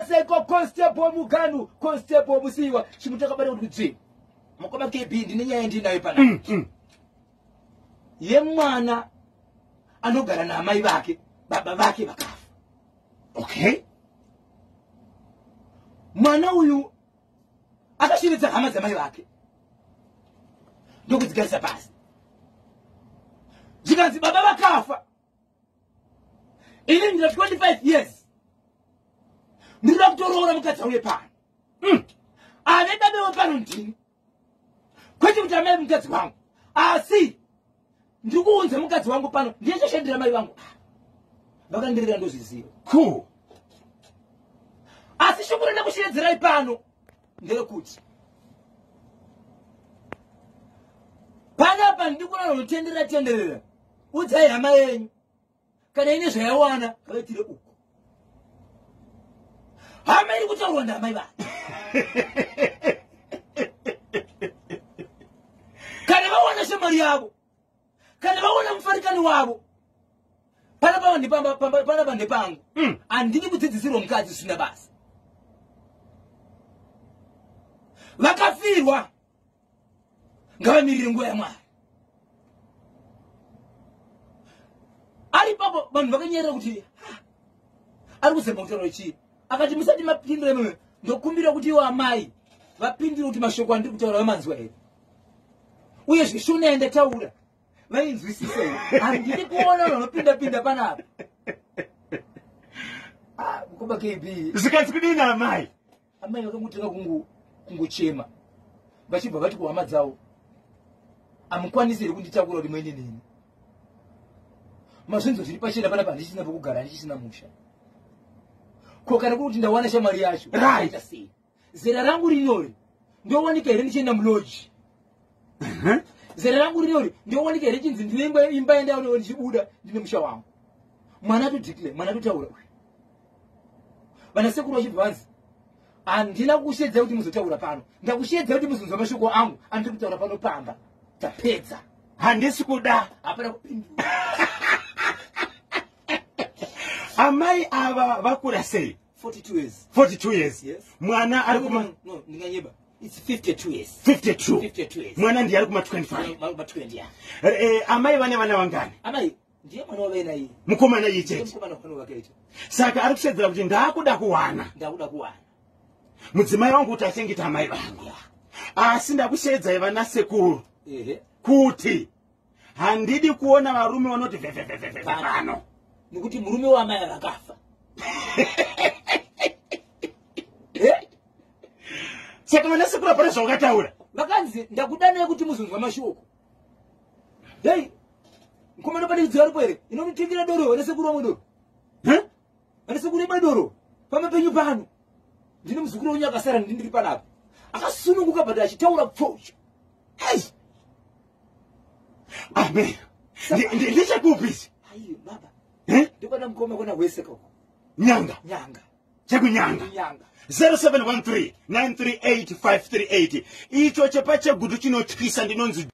Seko constable muganu, constable musiwa. Chimutaka bale kuti mukoma kebindi nenya ndi nayo pana. Ye mwana anogara na amai bake, baba bake bakafa. Okay. Mwana uyu akashiritsa hama za mai bake. Ndokudzigarisa pasi. Jikanzi baba bakafa. Ili ndira 25 years. Ndira kutorora mukadzi uye pano. Ane babe wepano ndini. Kwete kuti amai mukadzi wangu. Asi ndikuunze mukadzi wangu pano. Ndiye chashandira mai wangu. Vakandirira ndozviziva. Cool. Asi shukuru ndakushiredzera pano. Ndere kuti panapa ndikuna notenderera udzai hama yenyu kana ine zvayawana kaitire uko hama iri kutaurwa ndamai vake kana vaona shamwari yavo kana vaona mufarikani wavo panapa ndepangu handidi kudzidzisirwa mukadzi zvisina basa vakafirwa ngavamirire nguva yaMwari. Ari papo vanhu vakanyerera kuti ari kuzema kutaura chii. Akati musati mapindure mwe ndokumbira kuti iwo amai vapindire kuti mashoko andiri kutaura vamanzwa here. Uye zvishona ende taura vainzwisisa here. Handidi kuona vanopinda panapa. Mukomba KB. Zvikanzi kudini amai? Amai vakamutanga kungochema. Vachibva vati kuhama dzavo. Amukwanisiri kunditakura kuti mwene nini. Mazvinzo zviri pachena panapa handisina pokugara handisina musha. Ko kana kuti ndawana shamwari yacho. Right. Sei. Zera rangu rinori ndowanika here ndichienda muloji. Zera rangu rinori ndowanika here chinzi ndine imba yenda ndichibuda ndine musha wangu. Mwana atodeclare, mwana atotaura. Vanasekuru vachibvanzi handina kushedza kuti muzotaura pano. Ndakushedza kuti muzonzwa mashoko angu andiri kutaura pano pamba. Tapedza. Handisi kuda. Hapana kupindura. Amai ava vakura sei? 42 years. 42 years. Yes. Mwana ari kuma No, ndinganyeba. It's 52 years. 52. 52 years. Mwana ndiye ari kuma 25. Ba 20 ya. Amai vane vana vangani? Amai ndiye mwana wavena iyi. Mukomana yicheche. Mukomana kwano wakaita. Saka ari kushedzera kuti ndakuda kuwana. Ndakuda kuwana. Mudzimai wangu kuti achengeta amai vangu. Asi ndakushedza vana sekuru. Kuti handidi kuona varume vanoti pano. Nikuti murume waamai akafa. Saka vana sekuru apana zvawakataura. Vakanzi ndakudanai kuti muzonzwa mashoko. Hey, mukomana pane kudziva ripo here. Inomutingira doro vana sekuru vamwe doro. Vana sekuru vemwe pamapenyu pano. Ndine muzukuru wenyu akasara ndiri panapa. Akasununguka bhati achitaura kupfocha. Hey! Amen. Ndichakupisi. Ayi baba. Ndikona mukoma kona wese koko. Nyanga. Chakunyanga. 0713 938 538. Icho chepa chegudu chinotyisa ndinonzi